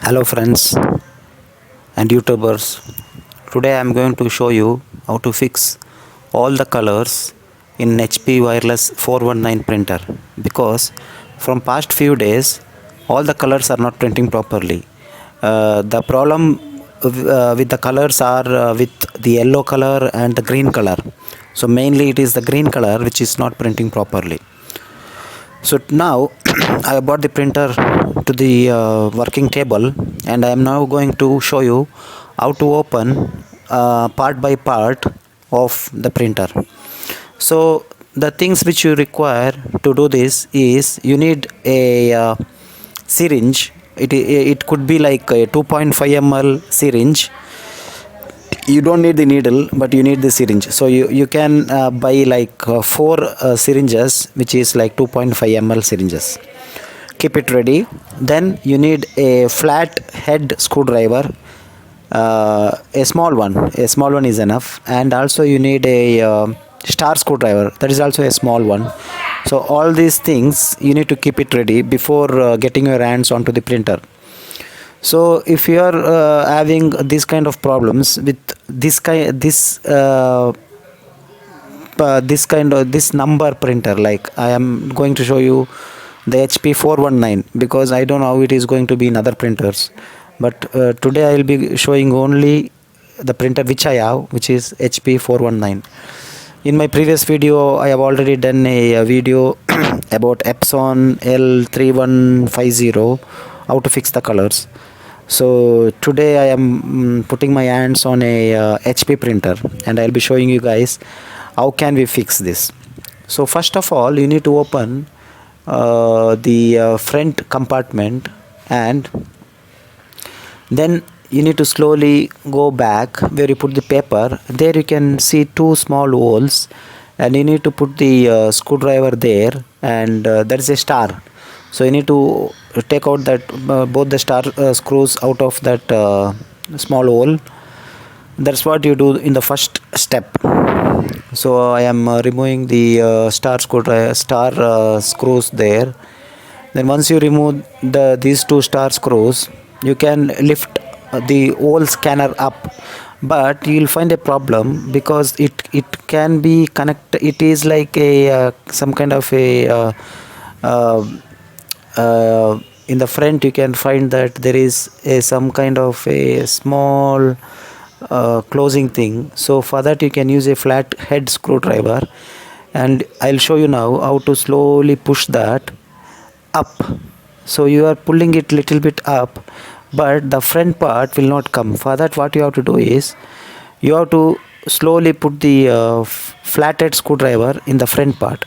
Hello friends and YouTubers. Today I am going to show you how to fix all the colors in HP wireless 419 printer, because from past few days all the colors are not printing properly. The problem with the colors are with the yellow color and the green color. So mainly it is the green color which is not printing properly. So now I brought the printer to the working table, and I am now going to show you how to open part by part of the printer. So the things which you require to do this is you need a syringe. It could be like a 2.5 ml syringe. You don't need the needle, but you need the syringe. So you can buy like four syringes, which is like 2.5 ml syringes. Keep it ready. Then you need a flat head screwdriver, a small one is enough. And also you need a star screwdriver, that is also a small one. So all these things you need to keep it ready before getting your hands onto the printer. So if you are having this kind of problems with this number printer, like I am going to show you the HP 419, because I don't know how it is going to be in other printers. But today I will be showing only the printer which I have, which is HP 419. In my previous video I have already done a video about Epson L3150, how to fix the colors. So today I am putting my hands on a HP printer, and I'll be showing you guys how can we fix this. So first of all, you need to open the front compartment, and then you need to slowly go back where you put the paper. There you can see two small holes, and you need to put the screwdriver there, and there is a star. So you need to take out that both the star screws out of that small hole. That's what you do in the first step. So I am removing the star screws there. Then once you remove these two star screws, you can lift the whole scanner up. But you will find a problem, because it can be connected. It is like a some kind of a in the front you can find that there is some kind of a small closing thing. So for that you can use a flat head screwdriver, and I'll show you now how to slowly push that up. So you are pulling it little bit up, but the front part will not come. For that, what you have to do is you have to slowly put the flathead screwdriver in the front part.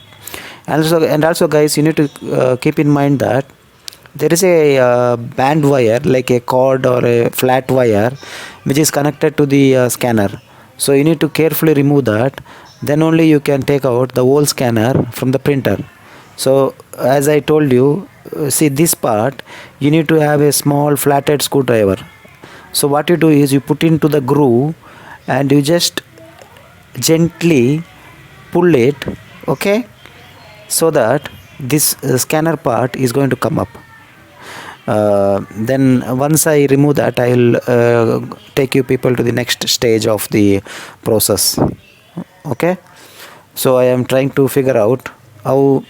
And also guys, you need to keep in mind that there is a band wire, like a cord or a flat wire, which is connected to the scanner. So you need to carefully remove that. Then only you can take out the whole scanner from the printer. So as I told you, see this part, you need to have a small flathead screwdriver. So what you do is you put into the groove, and you just gently pull it, okay, so that this scanner part is going to come up. Then once I remove that, I will take you people to the next stage of the process. Okay, so I am trying to figure out how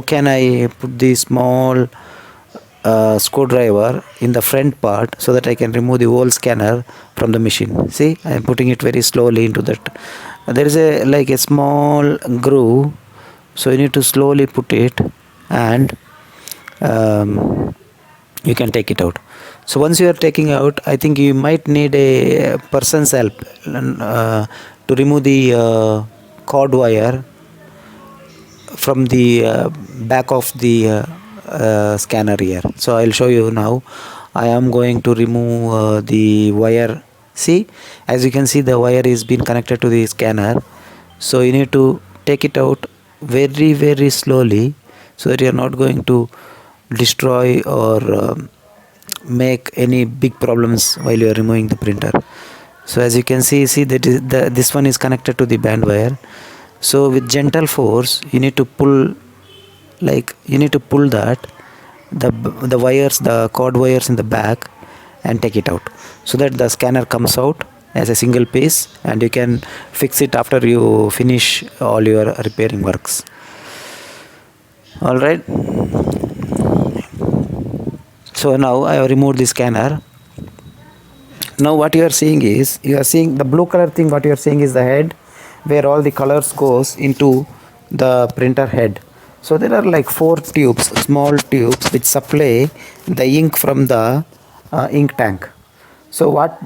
can I put the small screwdriver in the front part, so that I can remove the whole scanner from the machine. See, I am putting it very slowly into that. There is like a small groove, so you need to slowly put it, and you can take it out. So once you are taking out, I think you might need a person's help to remove the cord wire from the back of the scanner here. So I'll show you now. I am going to remove the wire. See, as you can see, the wire is being connected to the scanner. So you need to take it out very slowly, so that you are not going to destroy or make any big problems while you are removing the printer. So as you can see that this one is connected to the band wire. So with gentle force you need to pull, like you need to pull that the wires, the cord wires in the back, and take it out, so that the scanner comes out as a single piece and you can fix it after you finish all your repairing works. All right, so now I have removed the scanner. Now what you are seeing is, you are seeing the blue color thing. What you are seeing is the head where all the colors goes into the printer head. So there are like 4 tubes, small tubes, which supply the ink from the ink tank. So what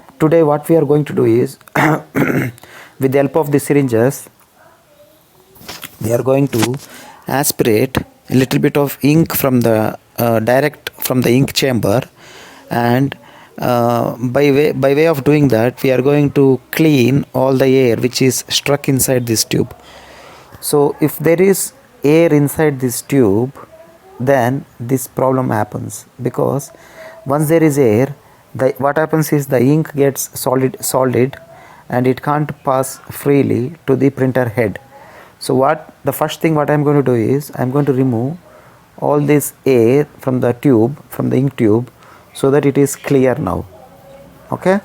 we are going to do is with the help of the syringes, we are going to aspirate a little bit of ink from the direct from the ink chamber, and by way of doing that, we are going to clean all the air which is stuck inside this tube. So if there is air inside this tube, then this problem happens, because once there is air, what happens is the ink gets solid and it can't pass freely to the printer head. So the first thing what I'm going to do is, I'm going to remove all this air from the tube, from the ink tube, so that it is clear now. Okay,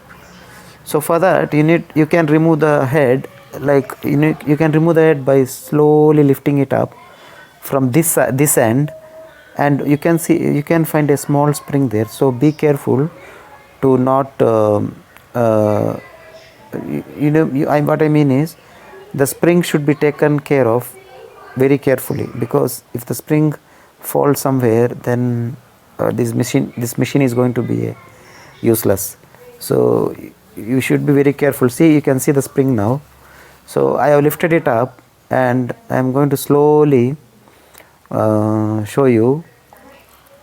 so for that you can remove the head, like you can remove the head by slowly lifting it up from this end, and you can find a small spring there. So be careful to not what I mean is, the spring should be taken care of very carefully, because if the spring falls somewhere, then this machine is going to be useless. So you should be very careful. See, you can see the spring now. So I have lifted it up, and I am going to slowly show you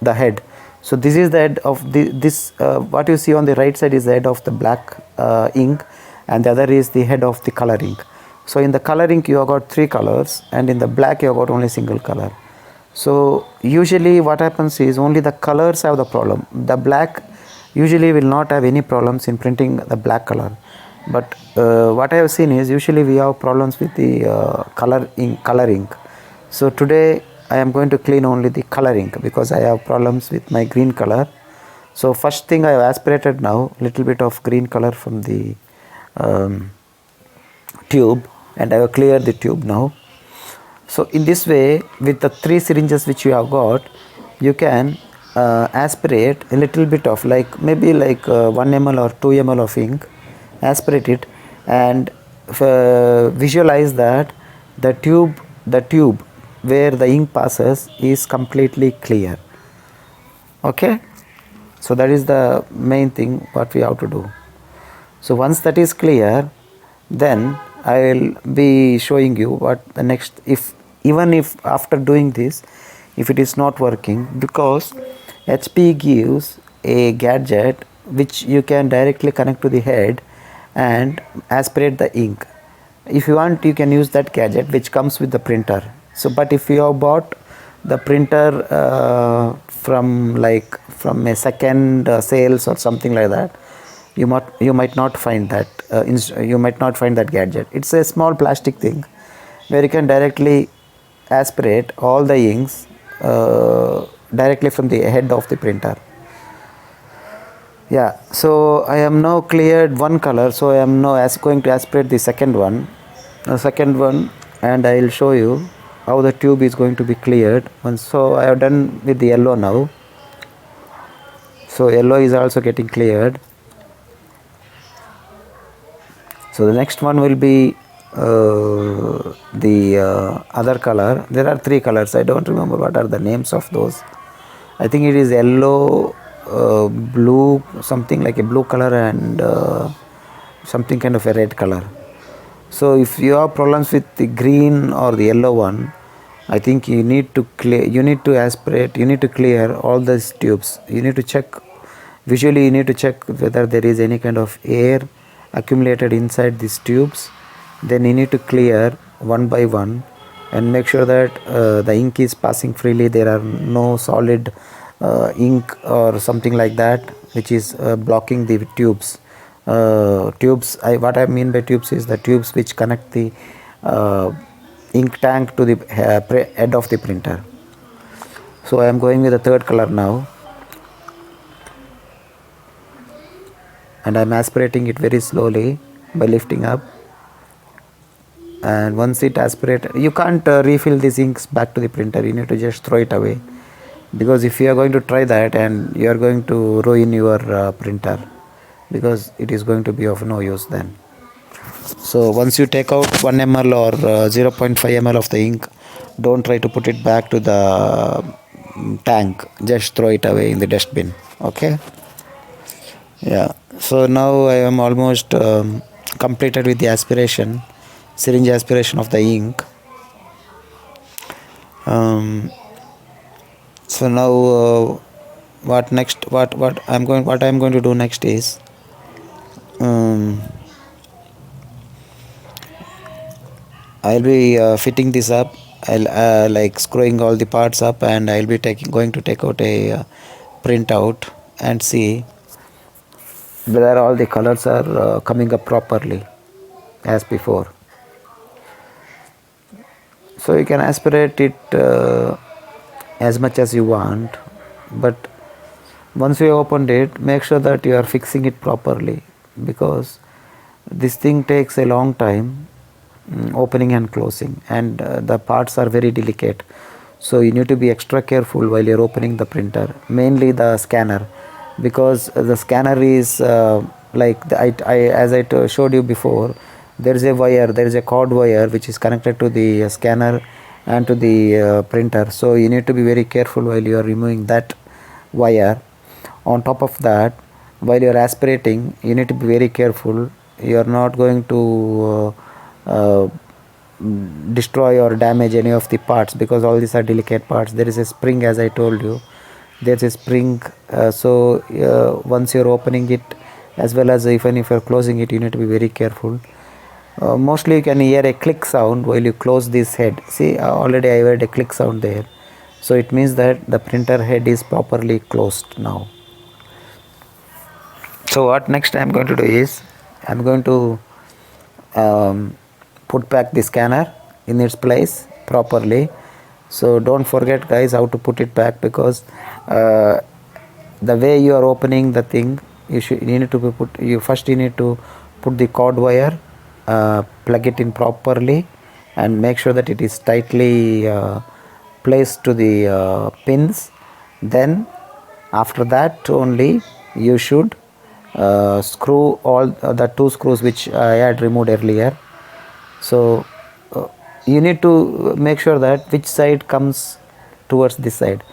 the head. So this is the head of this what you see on the right side is the head of the black ink, and the other is the head of the color ink. So in the color ink you have got 3 colors, and in the black you have got only single color. So usually what happens is, only the colors have the problem. The black usually will not have any problems in printing the black color, but what I have seen is, usually we have problems with the color ink. So today I am going to clean only the color ink, because I have problems with my green color. So first thing, I have aspirated now little bit of green color from the tube, and I have cleared the tube now. So in this way, with the 3 syringes which you have got, you can aspirate a little bit of, like maybe like 1 ml or 2 ml of ink, aspirate it, and visualize that the tube where the ink passes is completely clear. Okay, so that is the main thing what we have to do. So once that is clear, then I will be showing you what the next, even if after doing this, if it is not working, because HP gives a gadget which you can directly connect to the head and aspirate the ink. If you want, you can use that gadget which comes with the printer. So but if you have bought the printer from a second sales or something like that, you might not find that gadget. It's a small plastic thing where you can directly aspirate all the inks directly from the head of the printer. Yeah, so I am now cleared one color, so I am now going to aspirate the second one, and I will show you how the tube is going to be cleared. So I have done with the yellow now. So yellow is also getting cleared. So the next one will be the other color. There are 3 colors. I don't remember what are the names of those. I think it is yellow, blue, something like a blue color, and something kind of a red color. So if you have problems with the green or the yellow one, I think you need to aspirate, you need to clear all these tubes. You need to check, visually you need to check whether there is any kind of air accumulated inside these tubes. Then you need to clear one by one and make sure that the ink is passing freely. There are no solid ink or something like that which is blocking the tubes. What I mean by tubes is the tubes which connect the ink tank to the head of the printer. So I am going with the third color now. and I'm aspirating it very slowly by lifting up. And once it aspirates, you can't refill these inks back to the printer, you need to just throw it away, because if you are going to try that, and you are going to ruin your printer, because it is going to be of no use then. So once you take out 1 ml or 0.5 ml of the ink, don't try to put it back to the tank, just throw it away in the dustbin. Okay, yeah. So now I am almost completed with the aspiration, syringe aspiration of the ink. So now what next, what I'm going to do next is, I'll be fitting this up. I'll like screwing all the parts up, and I'll be going to take out a printout and see whether all the colors are coming up properly as before. So you can aspirate it as much as you want, but once you opened it, make sure that you are fixing it properly, because this thing takes a long time, opening and closing, and the parts are very delicate, so you need to be extra careful while you're opening the printer, mainly the scanner, because the scanner is like as I showed you before, there is a wire, there is a cord wire which is connected to the scanner and to the printer, so you need to be very careful while you are removing that wire. On top of that, while you are aspirating, you need to be very careful, you are not going to destroy or damage any of the parts, because all these are delicate parts. There is a spring, as I told you, there's a spring, so once you're opening it, as well as even if you're closing it, you need to be very careful. Mostly you can hear a click sound while you close this head. See, already I heard a click sound there, so it means that the printer head is properly closed now. So what next I am going to do is, I am going to put back the scanner in its place properly. So don't forget guys how to put it back, because the way you are opening the thing, you need to you need to put the cord wire, plug it in properly, and make sure that it is tightly placed to the pins. Then after that only you should screw all the two screws which I had removed earlier. So you need to make sure that which side comes towards this side.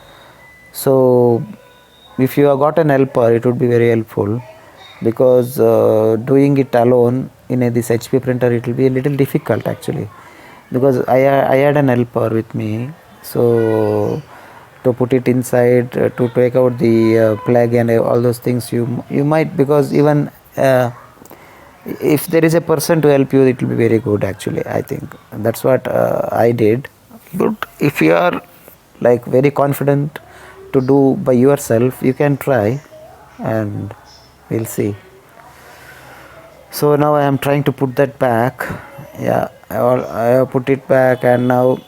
So if you have got an helper, it would be very helpful, because doing it alone in this HP printer, it will be a little difficult actually, because I had an helper with me, so to put it inside, to take out the plug and all those things, you might, because even if there is a person to help you, it will be very good actually. I think that's what I did. But if you are like very confident to do by yourself, you can try, and we'll see. So now I am trying to put that back. Yeah, I have put it back, and now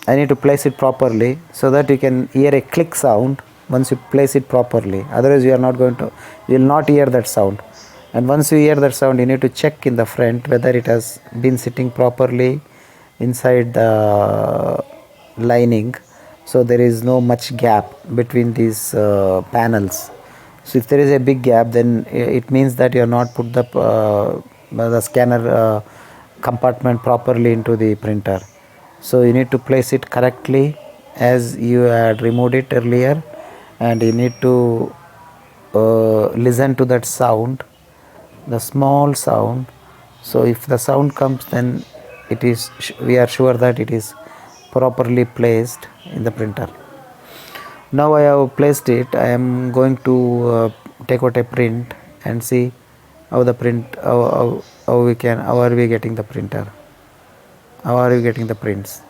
I need to place it properly, so that you can hear a click sound once you place it properly. Otherwise you will not hear that sound. And once you hear that sound, you need to check in the front whether it has been sitting properly inside the lining, so there is no much gap between these panels. So if there is a big gap, then it means that you have not put the scanner compartment properly into the printer. So you need to place it correctly as you had removed it earlier, and you need to listen to that sound, the small sound. So if the sound comes, then we are sure that it is properly placed in the printer. Now I have placed it, I am going to take out a print and see how the print, how are we getting the printer, how are we getting the prints.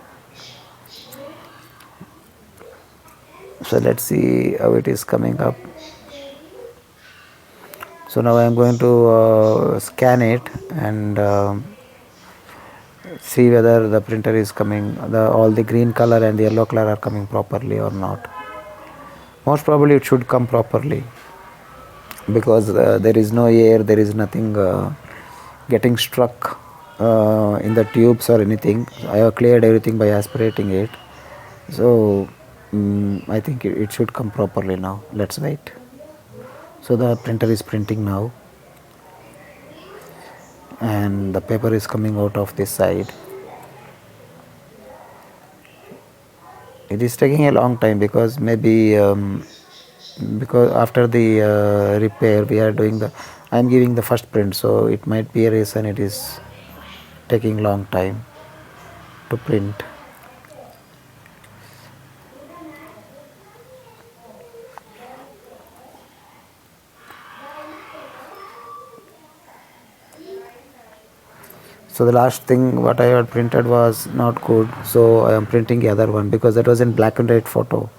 So let's see how it is coming up. So now I am going to scan it and see whether the printer is coming, all the green color and the yellow color are coming properly or not. Most probably it should come properly. because there is no air, there is nothing getting struck in the tubes or anything. I have cleared everything by aspirating it, so I think it should come properly now. Let's wait. So the printer is printing now, and the paper is coming out of this side. It is taking a long time because maybe because after the repair we are doing the, I am giving the first print, so it might be a reason it is taking long time to print. So the last thing what I had printed was not good, so I am printing the other one because that was in black and white photo,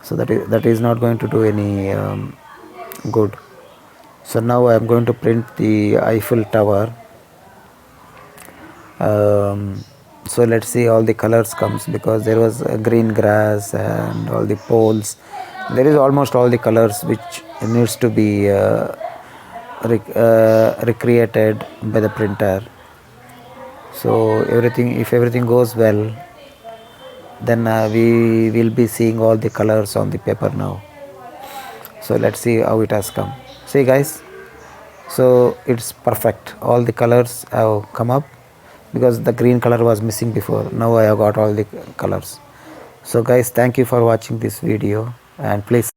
so that is not going to do any good. So now I am going to print the Eiffel Tower. So let's see all the colors comes, because there was green grass and all the poles. There is almost all the colors which needs to be recreated by the printer. So everything, if everything goes well, then we will be seeing all the colors on the paper now. So let's see how it has come. See guys, so it's perfect. All the colors have come up, because the green color was missing before. Now I have got all the colors. So guys, thank you for watching this video, and please